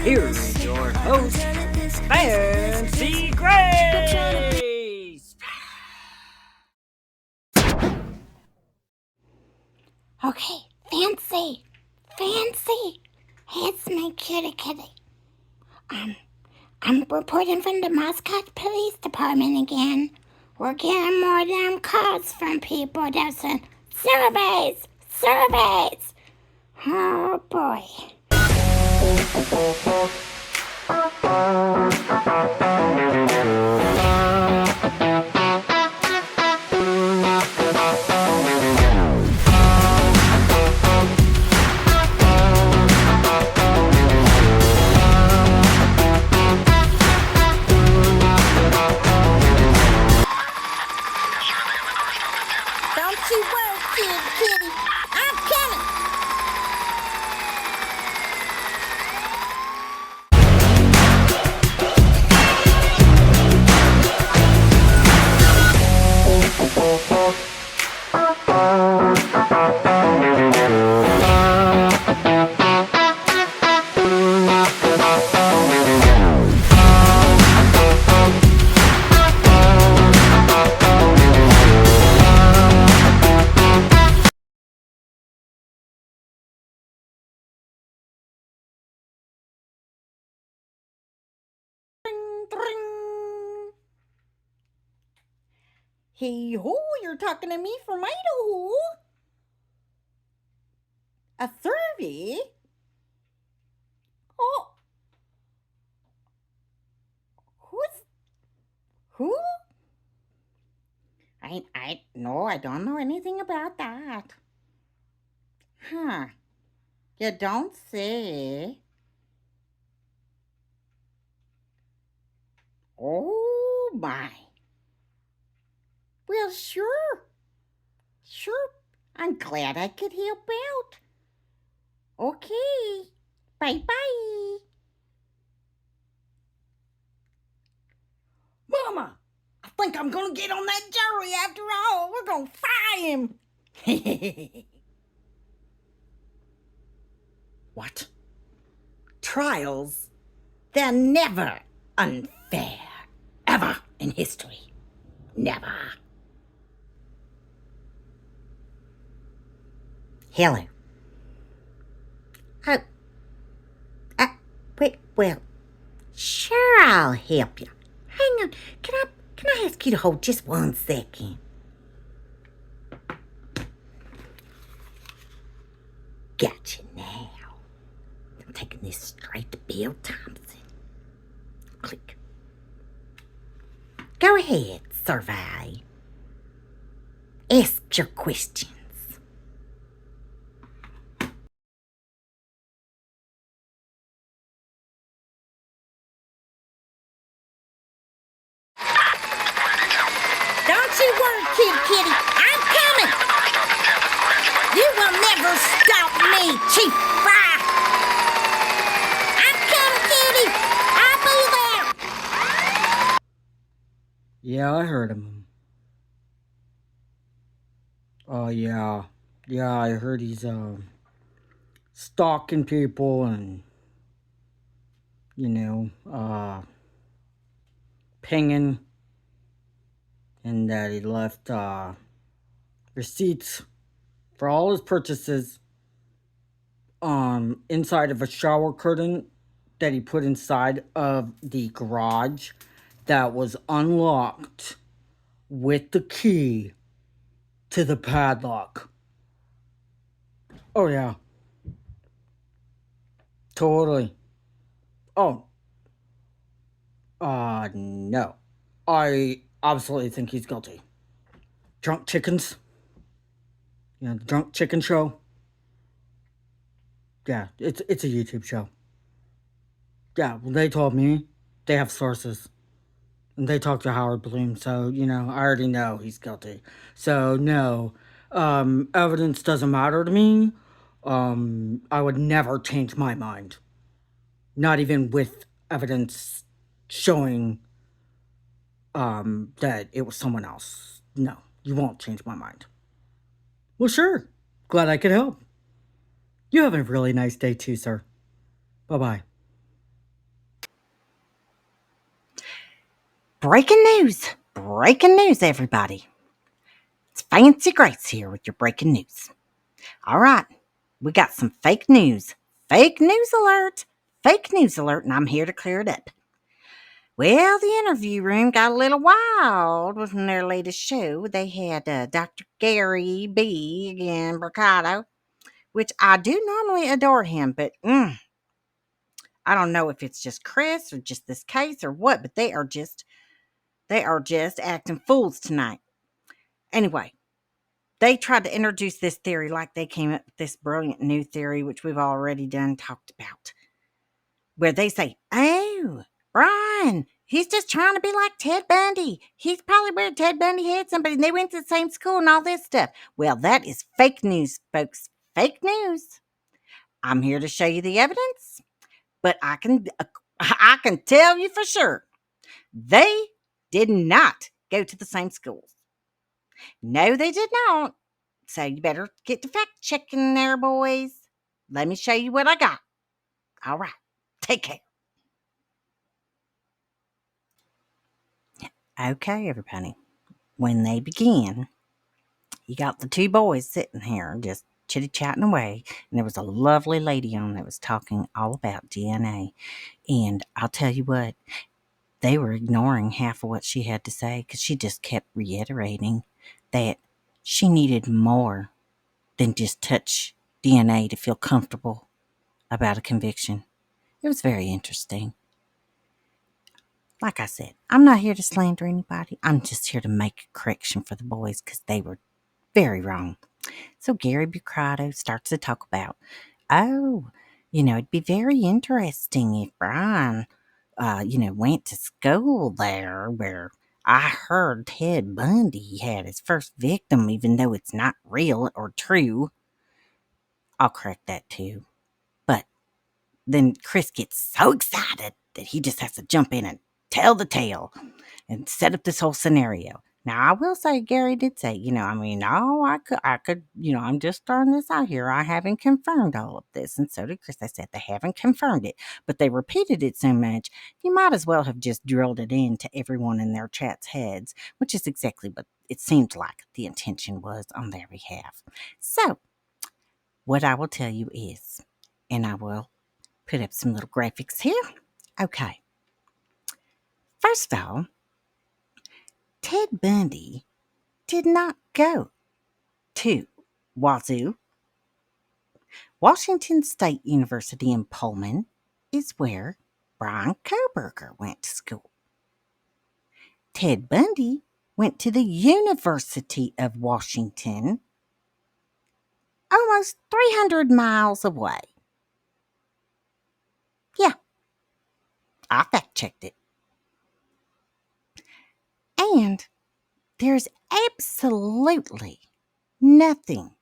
here's your host, Fancy Grace. Okay, Fancy. It's me, Cutie Kitty. I'm reporting from the Mascot Police Department again. We're getting more damn calls from people that said, surveys! Oh boy. Don't you worry, Cutie Kitty. I'm coming. Hey ho, you're talking to me from Idaho. A survey? Oh. Who? No, I don't know anything about that. Huh. You don't say. Oh my. Well, sure. I'm glad I could help out. Okay. Bye-bye. Mama, I think I'm gonna get on that jury after all. We're gonna fry him. What? Trials? They're never unfair. Ever in history. Never. Hello. Well, sure, I'll help you. Hang on, can I ask you to hold just 1 second? Gotcha now. I'm taking this straight to Bill Thompson. Click. Go ahead, survey. Ask your questions. Don't you worry, Cutie Kitty. I'm coming. You will never stop me, Chief Fry. I'm coming, Cutie. I'll be there. Yeah, I heard him. Oh, yeah. Yeah, I heard he's, stalking people and, pinging. And that he left, receipts for all his purchases, inside of a shower curtain that he put inside of the garage that was unlocked with the key to the padlock. Oh, yeah. Totally. Oh. No. I absolutely think he's guilty. Drunk Chickens? The Drunk Chicken Show? Yeah, it's a YouTube show. Yeah, well, they told me. They have sources. And they talked to Howard Bloom, so, I already know he's guilty. So, no. Evidence doesn't matter to me. I would never change my mind. Not even with evidence showing that it was someone else. No, you won't change my mind. Well, sure. Glad I could help. You have a really nice day too, sir. Bye-bye. Breaking news! Breaking news, everybody. It's Fancy Grace here with your breaking news. All right, we got some fake news. Fake news alert! Fake news alert, and I'm here to clear it up. Well, the interview room got a little wild with their latest show. They had Dr. Gary B. again, Mercado, which I do normally adore him, but I don't know if it's just Chris or just this case or what, but they are just acting fools tonight. Anyway, they tried to introduce this theory like they came up with this brilliant new theory, which we've already done talked about, where they say, oh, Brian, he's just trying to be like Ted Bundy. He's probably where Ted Bundy had somebody and they went to the same school and all this stuff. Well, that is fake news, folks. Fake news. I'm here to show you the evidence, but I can tell you for sure they did not go to the same schools. No, they did not. So you better get to fact checking there, boys. Let me show you what I got. All right. Take care. Okay, everybody. When they began, you got the two boys sitting here just chitty chatting away, and there was a lovely lady on that was talking all about DNA. And I'll tell you what, they were ignoring half of what she had to say because she just kept reiterating that she needed more than just touch DNA to feel comfortable about a conviction. It was very interesting. Like I said, I'm not here to slander anybody. I'm just here to make a correction for the boys because they were very wrong. So Gary Bucrado starts to talk about, oh, it'd be very interesting if Brian, went to school there where I heard Ted Bundy had his first victim, even though it's not real or true. I'll correct that too. But then Chris gets so excited that he just has to jump in and tell the tale and set up this whole scenario. Now, I will say, Gary did say, I'm just throwing this out here. I haven't confirmed all of this. And so did Chris. I said they haven't confirmed it, but they repeated it so much, you might as well have just drilled it into everyone in their chat's heads, which is exactly what it seemed like the intention was on their behalf. So, what I will tell you is, and I will put up some little graphics here. Okay. First of all, Ted Bundy did not go to Wazoo. Washington State University in Pullman is where Brian Kohberger went to school. Ted Bundy went to the University of Washington, almost 300 miles away. Yeah, I fact checked it. And there's absolutely nothing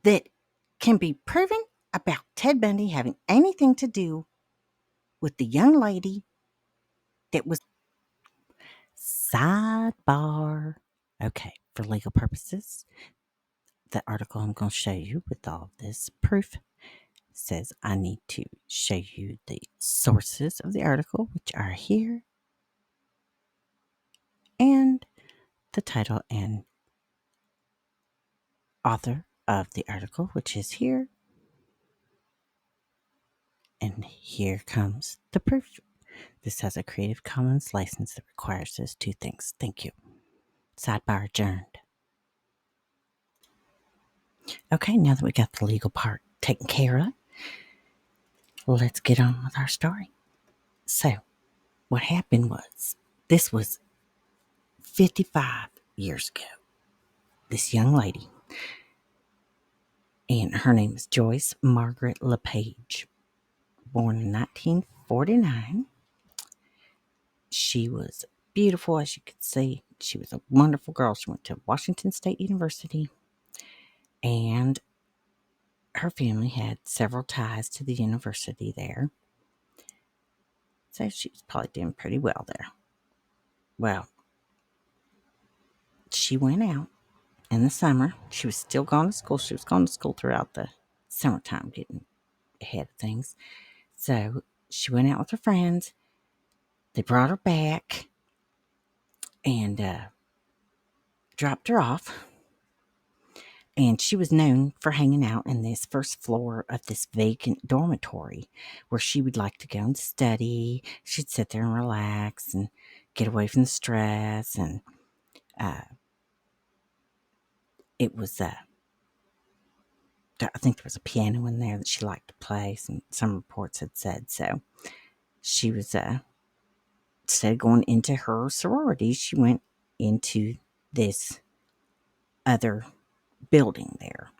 that can be proven about Ted Bundy having anything to do with the young lady that was. Sidebar. Okay, for legal purposes, the article I'm going to show you with all this proof says I need to show you the sources of the article, which are here, and the title and author of the article, which is here. And here comes the proof. This has a Creative Commons license that requires those two things. Thank you. Sidebar adjourned. Okay, now that we got the legal part taken care of, let's get on with our story. So, what happened was, this was 55 years ago. This young lady, and her name is Joyce Margaret LePage, born in 1949. She was beautiful, as you could see. She was a wonderful girl. She went to Washington State University, and her family had several ties to the university there. So she was probably doing pretty well there. Well, she went out in the summer. She was still going to school. She was going to school throughout the summertime, getting ahead of things. So she went out with her friends. They brought her back. and dropped her off. And she was known for hanging out in this first floor of this vacant dormitory where she would like to go and study. She'd sit there and relax and get away from the stress. And uh, it was, I think there was a piano in there that she liked to play. Some reports had said. So she was, instead of going into her sorority, she went into this other building there.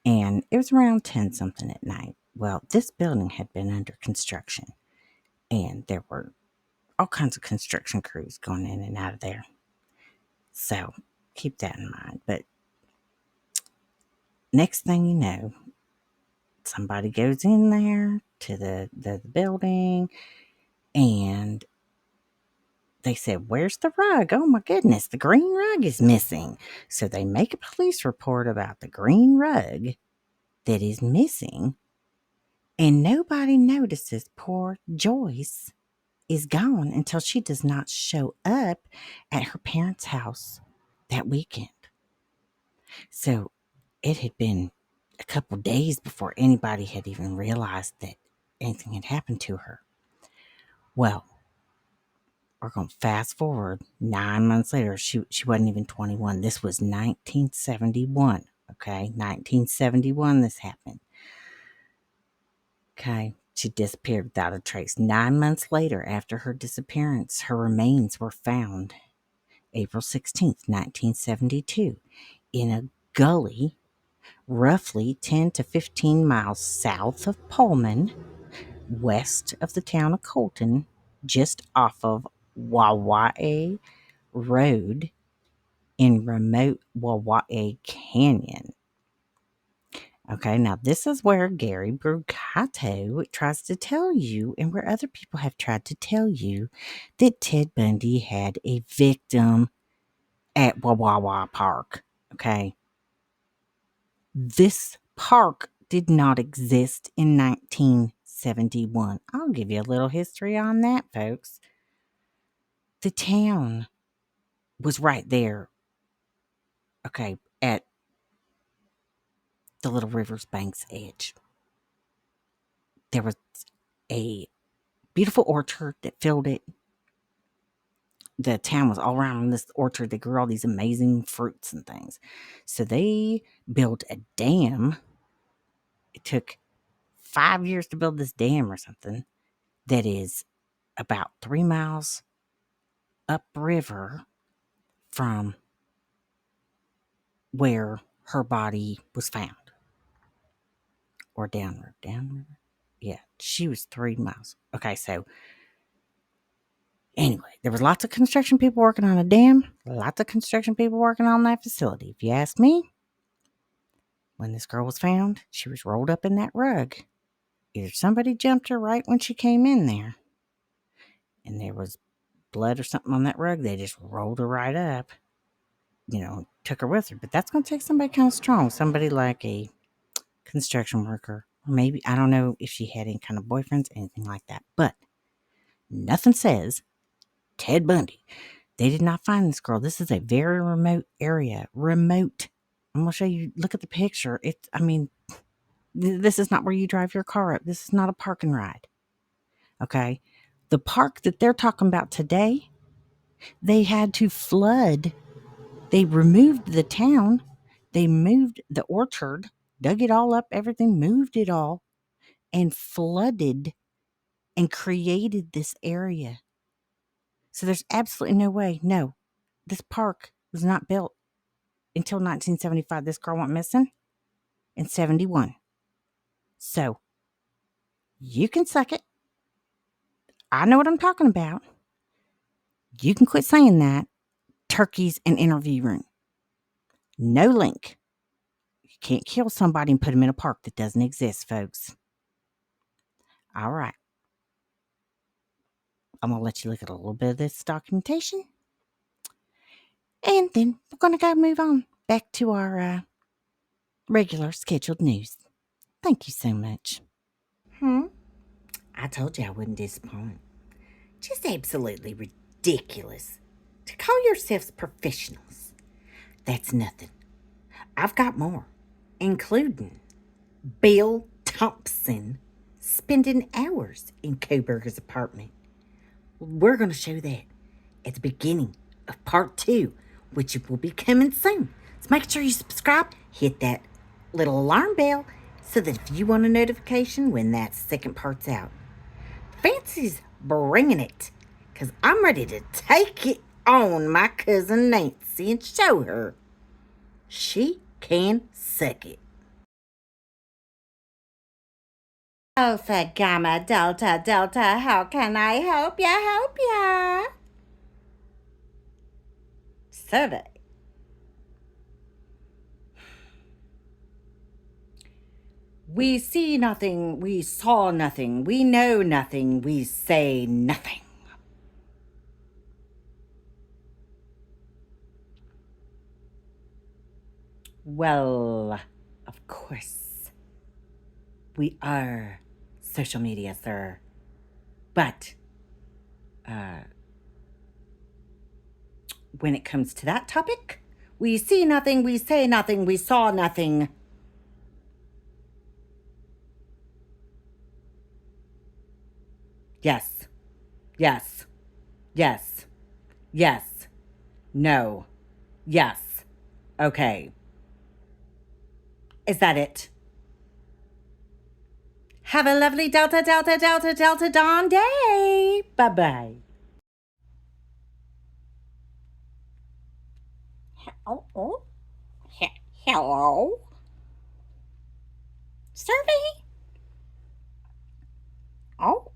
And it was around 10 something at night. Well, this building had been under construction, and there were all kinds of construction crews going in and out of there. So keep that in mind. But next thing you know, somebody goes in there to the building, and they said, "Where's the rug? Oh my goodness, the green rug is missing." So they make a police report about the green rug that is missing, and nobody notices poor Joyce is gone until she does not show up at her parents' house that weekend. So it had been a couple days before anybody had even realized that anything had happened to her. Well, we're going to fast forward 9 months later. She wasn't even 21. This was 1971. Okay, 1971 this happened. Okay, she disappeared without a trace. 9 months later, after her disappearance, her remains were found April 16th, 1972, in a gully roughly 10 to 15 miles south of Pullman, west of the town of Colton, just off of Wawae Road in remote Wawae Canyon. Okay, now this is where Gary Brucato tries to tell you, and where other people have tried to tell you, that Ted Bundy had a victim at Wawawa Park. Okay, this park did not exist in 1971. I'll give you a little history on that, folks. The town was right there, okay, at the Little River's bank's edge. There was a beautiful orchard that filled it. The town was all around this orchard. They grew all these amazing fruits and things. So they built a dam. It took 5 years to build this dam or something that is about 3 miles upriver from where her body was found. Or downriver. Downriver? Yeah, she was 3 miles. Okay, so anyway, there was lots of construction people working on a dam, lots of construction people working on that facility. If you ask me, when this girl was found, she was rolled up in that rug. Either somebody jumped her right when she came in there, and there was blood or something on that rug, they just rolled her right up, took her with her. But that's going to take somebody kind of strong, somebody like a construction worker, or maybe, I don't know if she had any kind of boyfriends, anything like that. But nothing says Ted Bundy. They did not find this girl. This is a very remote area. Remote. I'm going to show you. Look at the picture. This is not where you drive your car up. This is not a park and ride. Okay? The park that they're talking about today, they had to flood. They removed the town. They moved the orchard, dug it all up, everything, moved it all, and flooded and created this area. So there's absolutely no way. No, this park was not built until 1975. This girl went missing in 71. So you can suck it. I know what I'm talking about. You can quit saying that. Turkeys and interview room. No link. You can't kill somebody and put them in a park that doesn't exist, folks. All right. I'm going to let you look at a little bit of this documentation. And then we're going to go move on back to our regular scheduled news. Thank you so much. I told you I wouldn't disappoint. Just absolutely ridiculous. to call yourselves professionals. That's nothing. I've got more, including Bill Thompson spending hours in Kohberger's apartment. We're going to show that at the beginning of part 2, which will be coming soon. So make sure you subscribe, hit that little alarm bell so that if you want a notification when that second part's out. Fancy's bringing it, because I'm ready to take it on my cousin Nancy and show her she can suck it. Alpha, Gamma, Delta, Delta, how can I help ya? Survey. We see nothing, we saw nothing, we know nothing, we say nothing. Well, of course, we are social media, sir. But, when it comes to that topic, we see nothing, we say nothing, we saw nothing. Yes, yes, yes, yes, no, yes, okay. Is that it? Have a lovely Delta, Delta, Delta, Delta Dawn day. Bye-bye. Oh. Hello? Survey? Oh.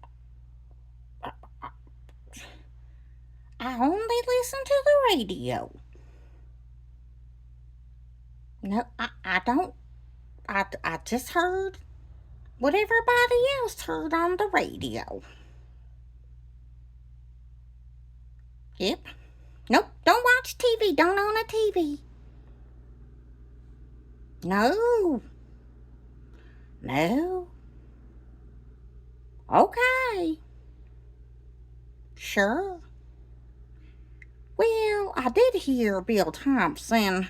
I only listen to the radio. No, I don't. I just heard what everybody else heard on the radio. Yep. Nope, don't watch TV. Don't own a TV. No. No. Okay. Sure. Well, I did hear Bill Thompson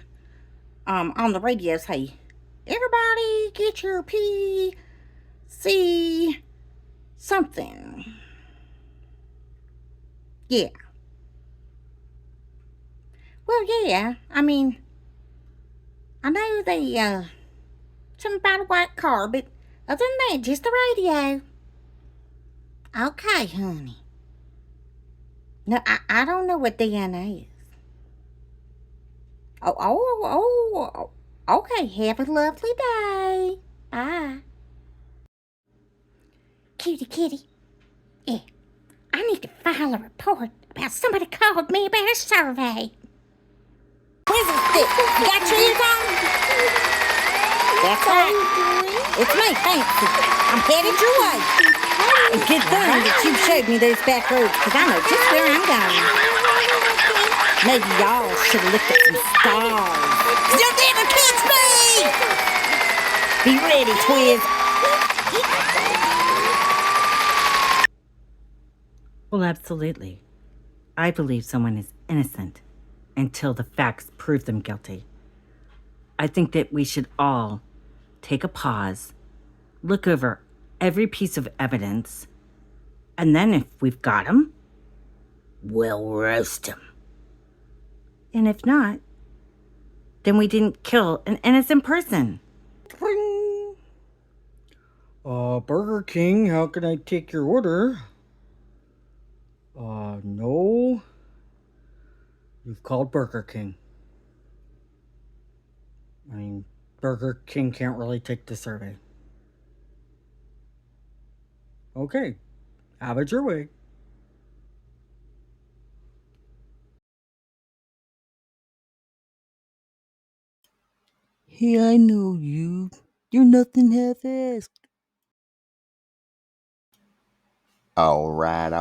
on the radio say, everybody get your PC something. Yeah. Well, yeah, I mean, I know they, something about a white car, but other than that, just the radio. Okay, honey. No, I don't know what DNA is. Oh, okay, have a lovely day. Bye. Cutie Kitty. Yeah, I need to file a report about somebody called me about a survey. Twizlestick, you got your ears on? That's right. It's me, Fancy. I'm headed your way. And good thing that you showed me those back roads, because I know just where I'm going. Maybe y'all should have looked at some stars. You'll never catch me! Be ready, Twiz. Well, absolutely. I believe someone is innocent until the facts prove them guilty. I think that we should all take a pause, look over every piece of evidence, and then if we've got them, we'll roast them. And if not, then we didn't kill an innocent person. Burger King, how can I take your order? No. You've called Burger King. I mean, Burger King can't really take the survey. Okay, have it your way. Hey, I know you. You're nothing half-assed. All right.